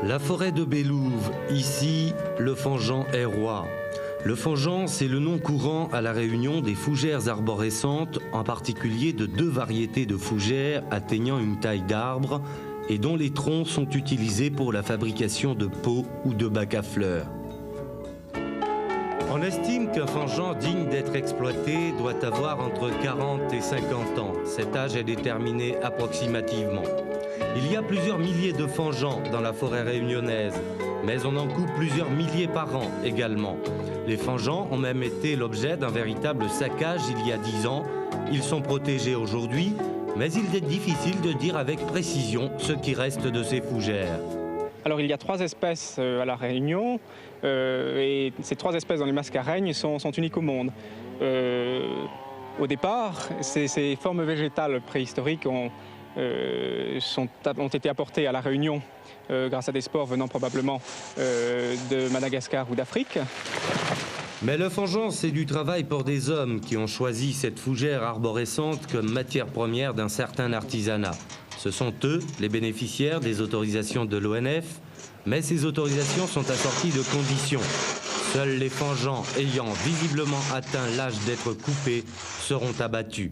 La forêt de Bélouve, ici, le Fangeant est roi. Le Fangeant, c'est le nom courant à La Réunion des fougères arborescentes, en particulier de deux variétés de fougères atteignant une taille d'arbre et dont les troncs sont utilisés pour la fabrication de pots ou de bacs à fleurs. On estime qu'un Fangeant digne d'être exploité doit avoir entre 40 et 50 ans. Cet âge est déterminé approximativement. Il y a plusieurs milliers de Fangeants dans la forêt réunionnaise, mais on en coupe plusieurs milliers par an également. Les Fangeants ont même été l'objet d'un véritable saccage il y a 10 ans. Ils sont protégés aujourd'hui, mais il est difficile de dire avec précision ce qui reste de ces fougères. Alors il y a 3 espèces à La Réunion et ces 3 espèces dans les mascareignes sont uniques au monde. Au départ, ces formes végétales préhistoriques ont été apportées à La Réunion grâce à des spores venant probablement de Madagascar ou d'Afrique. Mais le Fangeant, c'est du travail pour des hommes qui ont choisi cette fougère arborescente comme matière première d'un certain artisanat. Ce sont eux les bénéficiaires des autorisations de l'ONF, mais ces autorisations sont assorties de conditions. Seuls les Fangeants ayant visiblement atteint l'âge d'être coupés seront abattus.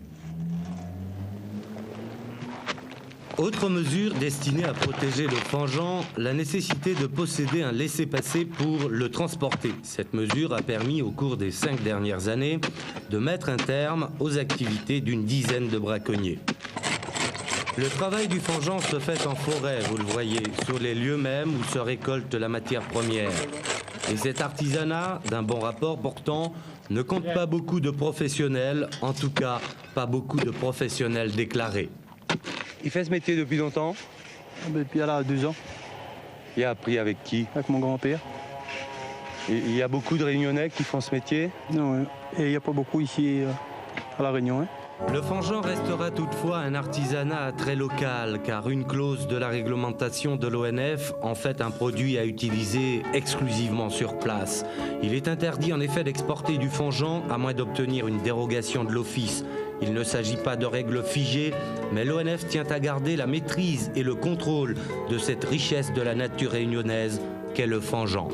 Autre mesure destinée à protéger le Fangeant, la nécessité de posséder un laissez-passer pour le transporter. Cette mesure a permis au cours des 5 dernières années de mettre un terme aux activités d'une dizaine de braconniers. Le travail du Fangeant se fait en forêt, vous le voyez, sur les lieux mêmes où se récolte la matière première. Et cet artisanat, d'un bon rapport pourtant, ne compte pas beaucoup de professionnels, en tout cas pas beaucoup de professionnels déclarés. Il fait ce métier depuis longtemps? Depuis 2 ans. Il a appris avec qui? Avec mon grand-père. Il y a beaucoup de Réunionnais qui font ce métier? Non, et il n'y a pas beaucoup ici à La Réunion. Le Fangeant restera toutefois un artisanat très local, car une clause de la réglementation de l'ONF en fait un produit à utiliser exclusivement sur place. Il est interdit en effet d'exporter du Fangeant à moins d'obtenir une dérogation de l'office. Il ne s'agit pas de règles figées, mais l'ONF tient à garder la maîtrise et le contrôle de cette richesse de la nature réunionnaise qu'est le Fangeant.